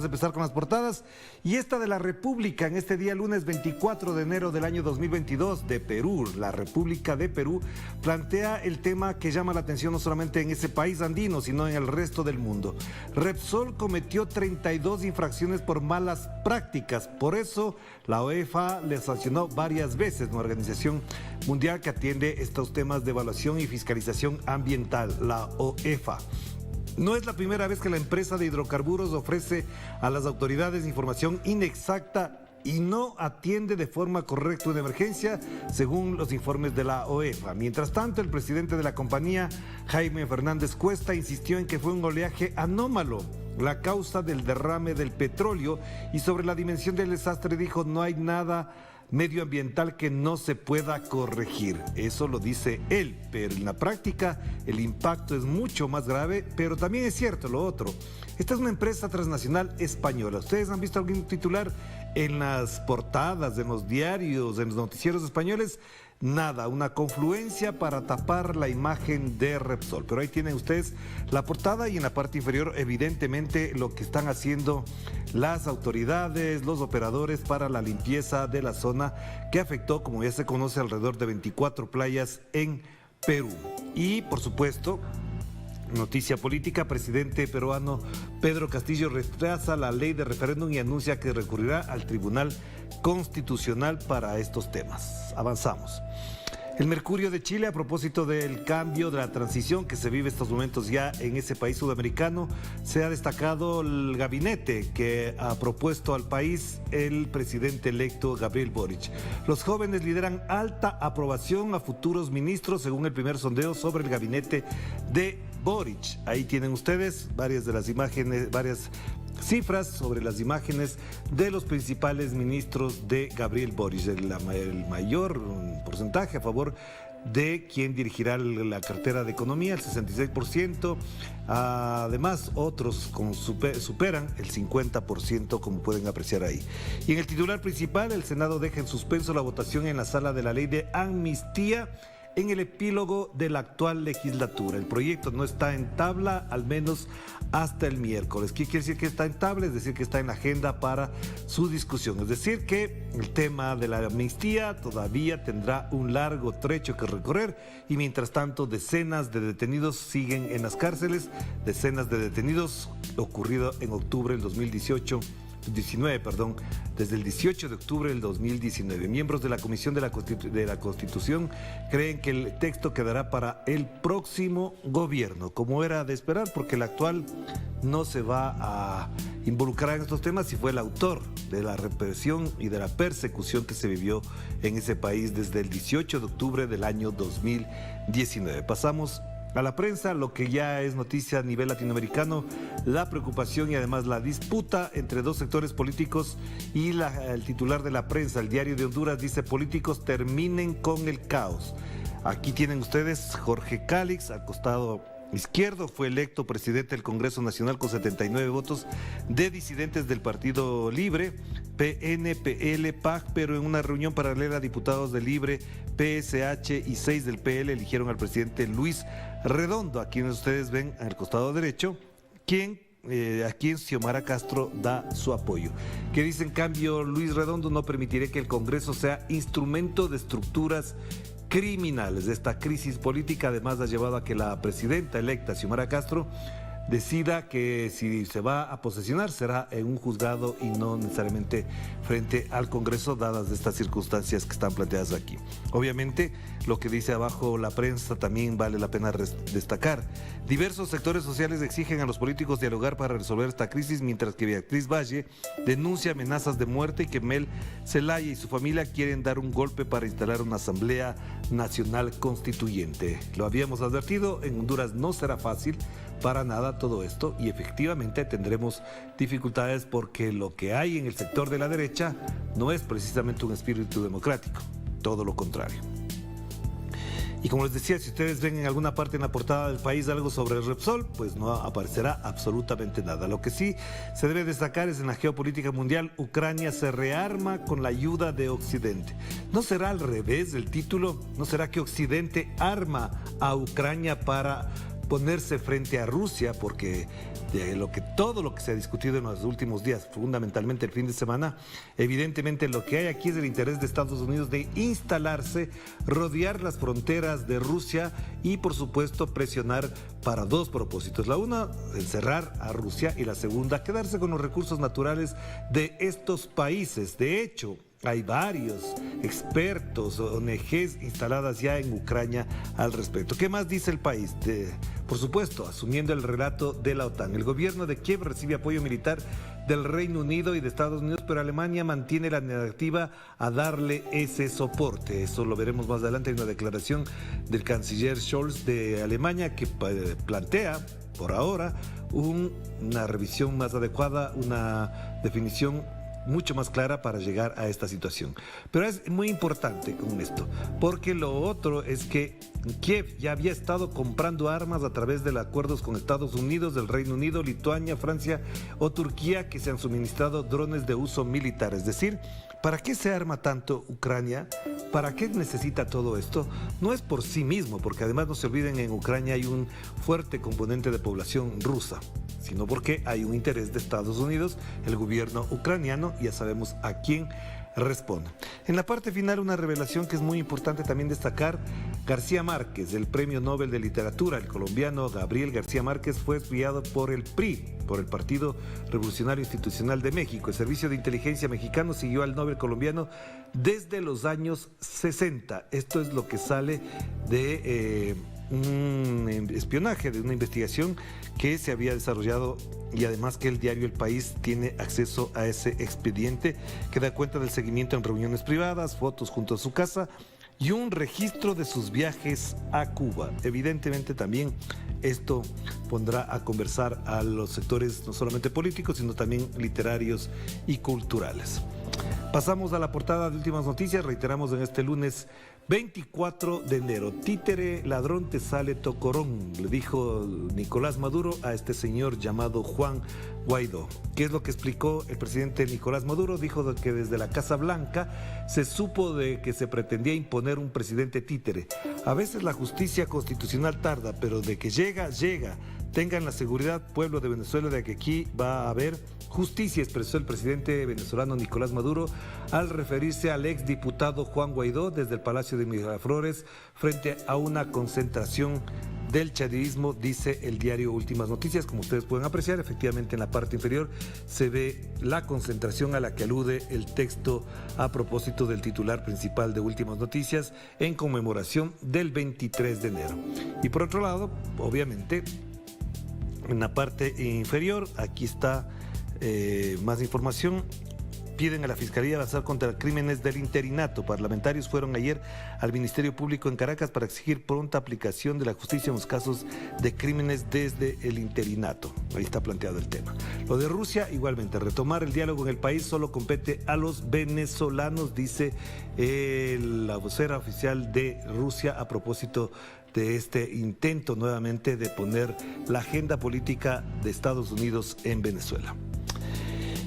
Empezar con las portadas y esta de la República en este día lunes 24 de enero del año 2022 de Perú. La República de Perú plantea el tema que llama la atención no solamente en ese país andino sino en el resto del mundo. Repsol cometió 32 infracciones por malas prácticas, por eso la UEFA le sancionó varias veces, una organización mundial que atiende estos temas de evaluación y fiscalización ambiental, la OEFA. No es la primera vez que la empresa de hidrocarburos ofrece a las autoridades información inexacta y no atiende de forma correcta una emergencia, según los informes de la OEFA. Mientras tanto, el presidente de la compañía, Jaime Fernández Cuesta, insistió en que fue un oleaje anómalo la causa del derrame del petróleo y sobre la dimensión del desastre dijo: no hay nada medioambiental que no se pueda corregir. Eso lo dice él, pero en la práctica el impacto es mucho más grave, pero también es cierto lo otro. Esta es una empresa transnacional española. ¿Ustedes han visto algún titular en las portadas, en los diarios, en los noticieros españoles? Nada, una confluencia para tapar la imagen de Repsol. Pero ahí tienen ustedes la portada y en la parte inferior evidentemente lo que están haciendo las autoridades, los operadores para la limpieza de la zona que afectó, como ya se conoce, alrededor de 24 playas en Perú. Y por supuesto, noticia política, presidente peruano Pedro Castillo retrasa la ley de referéndum y anuncia que recurrirá al Tribunal Constitucional para estos temas. Avanzamos. El Mercurio de Chile, a propósito del cambio, de la transición que se vive estos momentos ya en ese país sudamericano, se ha destacado el gabinete que ha propuesto al país el presidente electo Gabriel Boric. Los jóvenes lideran alta aprobación a futuros ministros, según el primer sondeo sobre el gabinete de Boric. Ahí tienen ustedes varias de las imágenes, varias cifras sobre las imágenes de los principales ministros de Gabriel Boric. El mayor porcentaje a favor de quien dirigirá la cartera de Economía, el 66%. Además, otros superan el 50%, como pueden apreciar ahí. Y en el titular principal, el Senado deja en suspenso la votación en la sala de la ley de amnistía en el epílogo de la actual legislatura. El proyecto no está en tabla, al menos hasta el miércoles. ¿Qué quiere decir que está en tabla? Es decir, que está en la agenda para su discusión. Es decir, que el tema de la amnistía todavía tendrá un largo trecho que recorrer y mientras tanto decenas de detenidos siguen en las cárceles, decenas de detenidos ocurrido en octubre del 2019, desde el 18 de octubre del 2019. Miembros de la Comisión de la Constitución creen que el texto quedará para el próximo gobierno, como era de esperar, porque el actual no se va a involucrar en estos temas y fue el autor de la represión y de la persecución que se vivió en ese país desde el 18 de octubre del año 2019. Pasamos a la prensa, lo que ya es noticia a nivel latinoamericano, la preocupación y además la disputa entre dos sectores políticos y el titular de la prensa, el Diario de Honduras, dice: políticos terminen con el caos. Aquí tienen ustedes Jorge Cálix, al costado izquierdo, fue electo presidente del Congreso Nacional con 79 votos de disidentes del Partido Libre, PN, PL, PAC, pero en una reunión paralela diputados de Libre, PSH y 6 del PL eligieron al presidente Luis Redondo, a quienes ustedes ven al costado derecho, a quien Xiomara Castro da su apoyo. Que dice en cambio Luis Redondo: no permitiré que el Congreso sea instrumento de estructuras criminales. Esta crisis política además ha llevado a que la presidenta electa Xiomara Castro decida que si se va a posesionar será en un juzgado y no necesariamente frente al Congreso, dadas estas circunstancias que están planteadas aquí. Obviamente, lo que dice abajo la prensa también vale la pena destacar. Diversos sectores sociales exigen a los políticos dialogar para resolver esta crisis, mientras que Beatriz Valle denuncia amenazas de muerte y que Mel Zelaya y su familia quieren dar un golpe para instalar una Asamblea Nacional Constituyente. Lo habíamos advertido, en Honduras no será fácil para nada todo esto y efectivamente tendremos dificultades porque lo que hay en el sector de la derecha no es precisamente un espíritu democrático, todo lo contrario. Y como les decía, si ustedes ven en alguna parte en la portada del país algo sobre Repsol, pues no aparecerá absolutamente nada. Lo que sí se debe destacar es en la geopolítica mundial, Ucrania se rearma con la ayuda de Occidente. ¿No será al revés el título? ¿No será que Occidente arma a Ucrania para ponerse frente a Rusia, porque todo lo que se ha discutido en los últimos días, fundamentalmente el fin de semana, evidentemente lo que hay aquí es el interés de Estados Unidos de instalarse, rodear las fronteras de Rusia y por supuesto presionar para dos propósitos. La una, encerrar a Rusia, y la segunda, quedarse con los recursos naturales de estos países. De hecho, hay varios expertos, ONGs instaladas ya en Ucrania al respecto. ¿Qué más dice el país? Por supuesto, asumiendo el relato de la OTAN. El gobierno de Kiev recibe apoyo militar del Reino Unido y de Estados Unidos, pero Alemania mantiene la negativa a darle ese soporte. Eso lo veremos más adelante en una declaración del canciller Scholz de Alemania que plantea, por ahora, una revisión más adecuada, una definición mucho más clara para llegar a esta situación. Pero es muy importante con esto, porque lo otro es que Kiev ya había estado comprando armas a través de acuerdos con Estados Unidos, del Reino Unido, Lituania, Francia o Turquía, que se han suministrado drones de uso militar. Es decir, ¿para qué se arma tanto Ucrania? ¿Para qué necesita todo esto? No es por sí mismo, porque además no se olviden, en Ucrania hay un fuerte componente de población rusa, sino porque hay un interés de Estados Unidos, el gobierno ucraniano, ya sabemos a quién responde. En la parte final, una revelación que es muy importante también destacar: García Márquez, el Premio Nobel de Literatura, el colombiano Gabriel García Márquez, fue espiado por el PRI, por el Partido Revolucionario Institucional de México. El Servicio de Inteligencia mexicano siguió al Nobel colombiano desde los años 60. Esto es lo que sale de un espionaje, de una investigación que se había desarrollado, y además que el diario El País tiene acceso a ese expediente que da cuenta del seguimiento en reuniones privadas, fotos junto a su casa y un registro de sus viajes a Cuba. Evidentemente también esto pondrá a conversar a los sectores no solamente políticos, sino también literarios y culturales. Pasamos a la portada de Últimas Noticias. Reiteramos en este lunes 24 de enero. Títere, ladrón, te sale tocorón, le dijo Nicolás Maduro a este señor llamado Juan Guaidó. ¿Qué es lo que explicó el presidente Nicolás Maduro? Dijo que desde la Casa Blanca se supo de que se pretendía imponer un presidente títere. A veces la justicia constitucional tarda, pero de que llega, llega. Tengan la seguridad, pueblo de Venezuela, de que aquí va a haber justicia, expresó el presidente venezolano Nicolás Maduro al referirse al exdiputado Juan Guaidó desde el Palacio de Miraflores frente a una concentración del chavismo, dice el diario Últimas Noticias. Como ustedes pueden apreciar, efectivamente en la parte inferior se ve la concentración a la que alude el texto a propósito del titular principal de Últimas Noticias en conmemoración del 23 de enero. Y por otro lado, obviamente, en la parte inferior, aquí está más información. Piden a la Fiscalía avanzar contra crímenes del interinato. Parlamentarios fueron ayer al Ministerio Público en Caracas para exigir pronta aplicación de la justicia en los casos de crímenes desde el interinato. Ahí está planteado el tema. Lo de Rusia, igualmente, retomar el diálogo en el país solo compete a los venezolanos, dice la vocera oficial de Rusia a propósito de este intento nuevamente de poner la agenda política de Estados Unidos en Venezuela.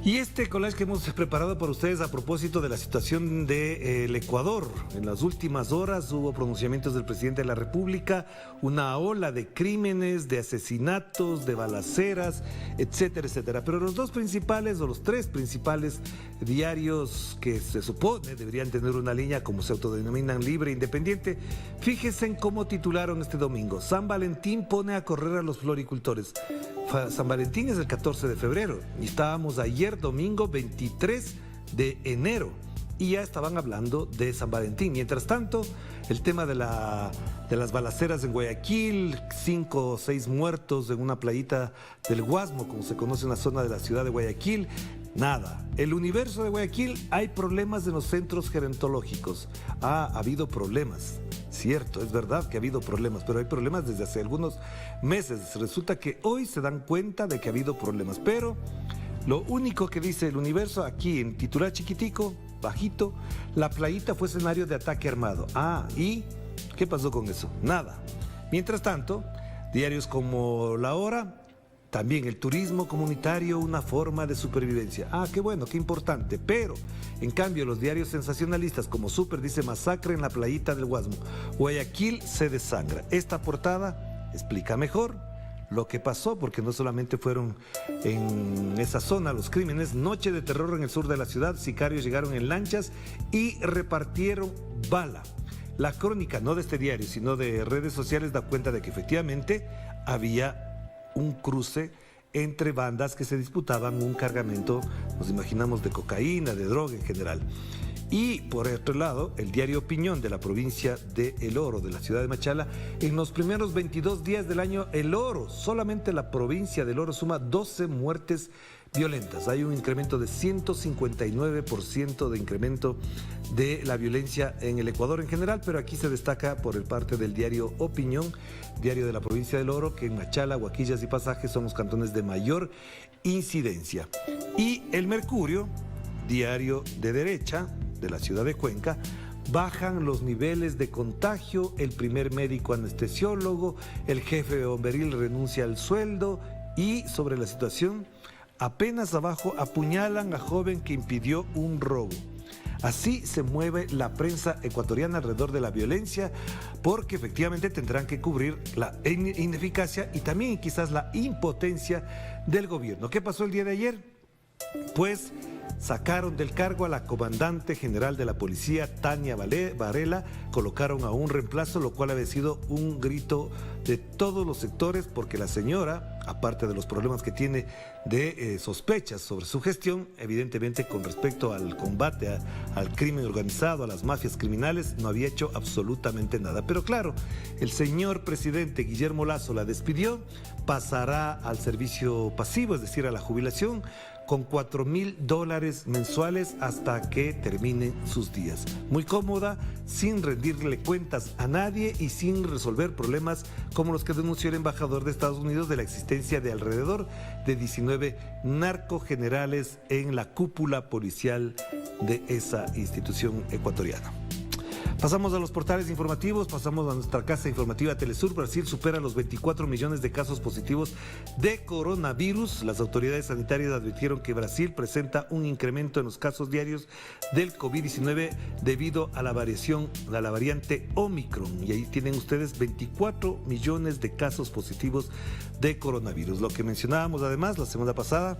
Y este collage que hemos preparado para ustedes a propósito de la situación del Ecuador. En las últimas horas hubo pronunciamientos del presidente de la República, una ola de crímenes, de asesinatos, de balaceras, etcétera, etcétera. Pero los dos principales o los tres principales diarios que se supone deberían tener una línea, como se autodenominan, libre e independiente, fíjense en cómo titularon este domingo: San Valentín pone a correr a los floricultores. San Valentín es el 14 de febrero y estábamos ayer domingo 23 de enero y ya estaban hablando de San Valentín. Mientras tanto, el tema de las balaceras en Guayaquil, 5 o 6 muertos en una playita del Guasmo, como se conoce en la zona de la ciudad de Guayaquil. Nada. El Universo de Guayaquil, hay problemas en los centros gerontológicos. Ha habido problemas. Cierto, es verdad que ha habido problemas, pero hay problemas desde hace algunos meses. Resulta que hoy se dan cuenta de que ha habido problemas, pero lo único que dice el Universo aquí en titular chiquitico, bajito: la playita fue escenario de ataque armado. ¿Y qué pasó con eso? Nada. Mientras tanto, diarios como La Hora, también el turismo comunitario, una forma de supervivencia. Qué bueno, qué importante. Pero, en cambio, los diarios sensacionalistas como Súper dice: masacre en la playita del Guasmo. Guayaquil se desangra. Esta portada explica mejor lo que pasó, porque no solamente fueron en esa zona los crímenes. Noche de terror en el sur de la ciudad, sicarios llegaron en lanchas y repartieron bala. La crónica, no de este diario, sino de redes sociales, da cuenta de que efectivamente había un cruce entre bandas que se disputaban un cargamento, nos imaginamos, de cocaína, de droga en general. Y por otro lado, el diario Opinión de la provincia de El Oro, de la ciudad de Machala, en los primeros 22 días del año, El Oro, solamente la provincia del Oro suma 12 muertes violentas. Hay un incremento de 159% de incremento de la violencia en el Ecuador en general, pero aquí se destaca por el parte del diario Opinión, diario de la provincia del Oro, que en Machala, Huaquillas y Pasajes son los cantones de mayor incidencia. Y El Mercurio, diario de derecha, de la ciudad de Cuenca, bajan los niveles de contagio, el primer médico anestesiólogo, el jefe bomberil renuncia al sueldo y sobre la situación, apenas abajo apuñalan a joven que impidió un robo. Así se mueve la prensa ecuatoriana alrededor de la violencia, porque efectivamente tendrán que cubrir la ineficacia y también quizás la impotencia del gobierno. ¿Qué pasó el día de ayer? Pues sacaron del cargo a la comandante general de la policía, Tania Varela, colocaron a un reemplazo, lo cual había sido un grito de todos los sectores, porque la señora, aparte de los problemas que tiene de sospechas sobre su gestión, evidentemente con respecto al combate al crimen organizado, a las mafias criminales, no había hecho absolutamente nada. Pero claro, el señor presidente Guillermo Lasso la despidió, pasará al servicio pasivo, es decir, a la jubilación, con $4,000 mensuales hasta que terminen sus días. Muy cómoda, sin rendirle cuentas a nadie y sin resolver problemas como los que denunció el embajador de Estados Unidos de la existencia de alrededor de 19 narcogenerales en la cúpula policial de esa institución ecuatoriana. Pasamos a los portales informativos, pasamos a nuestra casa informativa Telesur. Brasil supera los 24 millones de casos positivos de coronavirus. Las autoridades sanitarias advirtieron que Brasil presenta un incremento en los casos diarios del COVID-19 debido a la variante Omicron. Y ahí tienen ustedes 24 millones de casos positivos de coronavirus. Lo que mencionábamos además la semana pasada,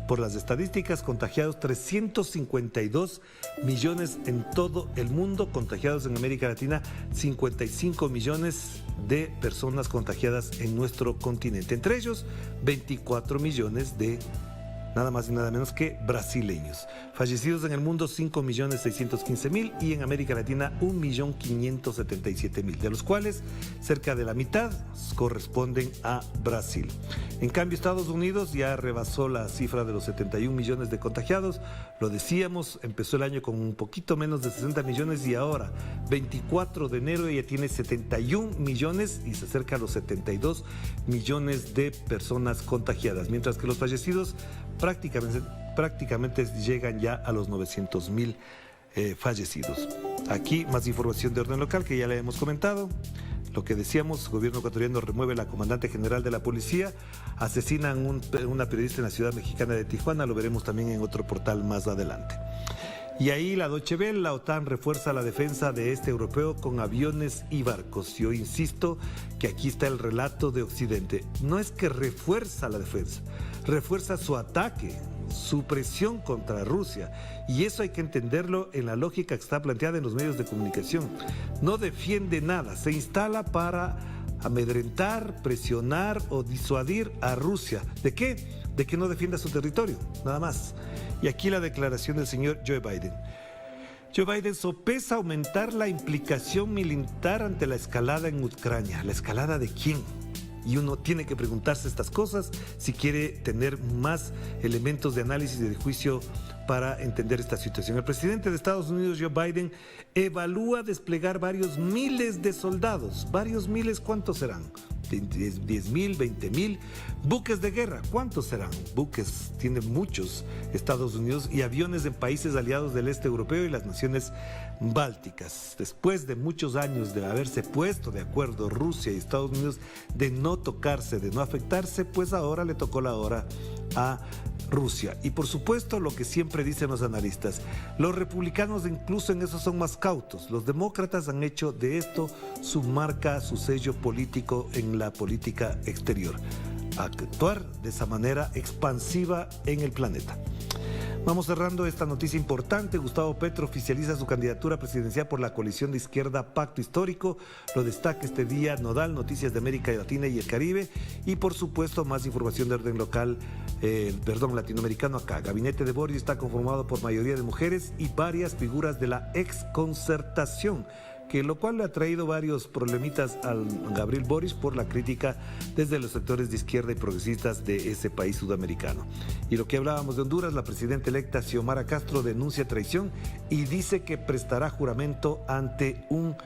por las estadísticas, contagiados 352 millones en todo el mundo, contagiados en América Latina 55 millones de personas contagiadas en nuestro continente, entre ellos 24 millones de nada más y nada menos que brasileños. Fallecidos en el mundo 5.615.000 y en América Latina 1.577.000, de los cuales cerca de la mitad corresponden a Brasil. En cambio, Estados Unidos ya rebasó la cifra de los 71 millones de contagiados. Lo decíamos, empezó el año con un poquito menos de 60 millones y ahora, 24 de enero, ya tiene 71 millones y se acerca a los 72 millones de personas contagiadas, mientras que los fallecidos prácticamente llegan ya a los 900.000 fallecidos. Aquí más información de orden local que ya le hemos comentado. Lo que decíamos, el gobierno ecuatoriano remueve la comandante general de la policía, asesinan una periodista en la ciudad mexicana de Tijuana, lo veremos también en otro portal más adelante. Y ahí la Deutsche Welle, la OTAN refuerza la defensa de este europeo con aviones y barcos. Yo insisto que aquí está el relato de Occidente. No es que refuerza la defensa, refuerza su ataque, su presión contra Rusia. Y eso hay que entenderlo en la lógica que está planteada en los medios de comunicación. No defiende nada, se instala para amedrentar, presionar o disuadir a Rusia. ¿De qué? De que no defienda su territorio, nada más. Y aquí la declaración del señor Joe Biden. Joe Biden sopesa aumentar la implicación militar ante la escalada en Ucrania. ¿La escalada de quién? Y uno tiene que preguntarse estas cosas si quiere tener más elementos de análisis y de juicio para entender esta situación. El presidente de Estados Unidos, Joe Biden, evalúa desplegar varios miles de soldados. ¿Varios miles? ¿Cuántos serán? 10.000, 20.000 buques de guerra. ¿Cuántos serán? Buques tiene muchos Estados Unidos y aviones en países aliados del este europeo y las naciones bálticas. Después de muchos años de haberse puesto de acuerdo Rusia y Estados Unidos de no tocarse, de no afectarse, pues ahora le tocó la hora a Rusia. Y por supuesto lo que siempre dicen los analistas, los republicanos incluso en eso son más cautos. Los demócratas han hecho de esto su marca, su sello político en la política exterior. Actuar de esa manera expansiva en el planeta. Vamos cerrando esta noticia importante. Gustavo Petro oficializa su candidatura presidencial por la coalición de izquierda Pacto Histórico. Lo destaca este día Nodal, Noticias de América Latina y el Caribe. Y por supuesto más información de orden latinoamericano acá. Gabinete de Boris está conformado por mayoría de mujeres y varias figuras de la exconcertación, lo cual le ha traído varios problemitas al Gabriel Boric por la crítica desde los sectores de izquierda y progresistas de ese país sudamericano. Y lo que hablábamos de Honduras, la presidenta electa Xiomara Castro denuncia traición y dice que prestará juramento ante un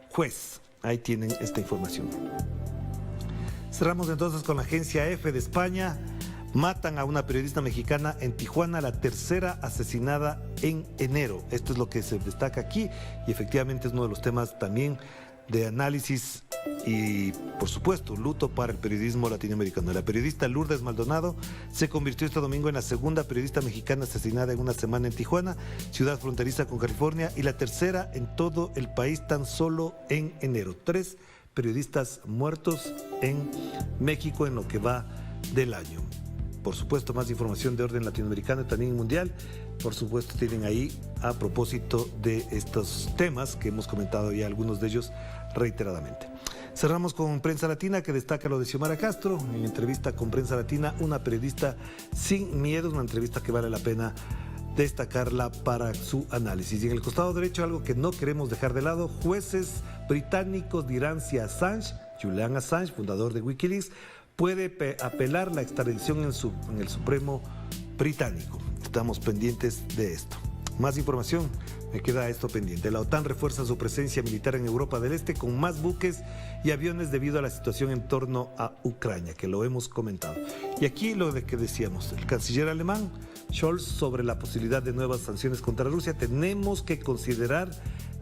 juez. Ahí tienen esta información. Cerramos entonces con la agencia EFE de España. Matan a una periodista mexicana en Tijuana, la tercera asesinada en enero. Esto es lo que se destaca aquí y efectivamente es uno de los temas también de análisis y, por supuesto, luto para el periodismo latinoamericano. La periodista Lourdes Maldonado se convirtió este domingo en la segunda periodista mexicana asesinada en una semana en Tijuana, ciudad fronteriza con California, y la tercera en todo el país tan solo en enero. 3 periodistas muertos en México en lo que va del año. Por supuesto, más información de orden latinoamericano y también mundial. Por supuesto, tienen ahí a propósito de estos temas que hemos comentado ya algunos de ellos reiteradamente. Cerramos con Prensa Latina, que destaca lo de Xiomara Castro. En entrevista con Prensa Latina, una periodista sin miedo, una entrevista que vale la pena destacarla para su análisis. Y en el costado derecho, algo que no queremos dejar de lado, jueces británicos dirán si Assange, Julian Assange, fundador de Wikileaks, puede apelar la extradición en el Supremo británico. Estamos pendientes de esto. Más información, me queda esto pendiente. La OTAN refuerza su presencia militar en Europa del Este con más buques y aviones debido a la situación en torno a Ucrania, que lo hemos comentado. Y aquí lo de que decíamos, el canciller alemán Scholz sobre la posibilidad de nuevas sanciones contra Rusia. Tenemos que considerar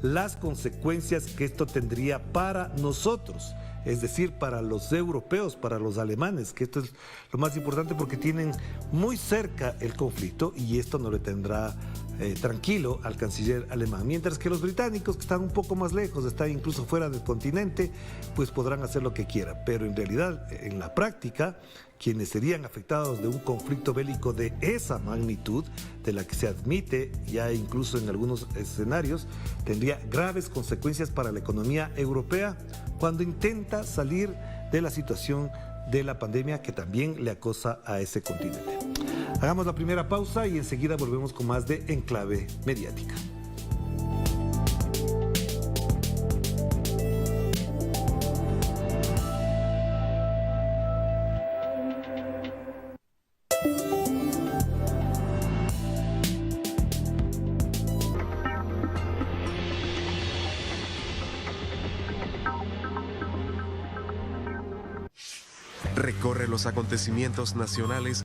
las consecuencias que esto tendría para nosotros, es decir, para los europeos, para los alemanes, que esto es lo más importante porque tienen muy cerca el conflicto y esto no le tendrá tranquilo al canciller alemán. Mientras que los británicos, que están un poco más lejos, están incluso fuera del continente, pues podrán hacer lo que quieran. Pero en realidad, en la práctica, quienes serían afectados de un conflicto bélico de esa magnitud, de la que se admite ya incluso en algunos escenarios, tendría graves consecuencias para la economía europea cuando intenta salir de la situación de la pandemia que también le acosa a ese continente. Hagamos la primera pausa y enseguida volvemos con más de Enclave Mediática. Recorre los acontecimientos nacionales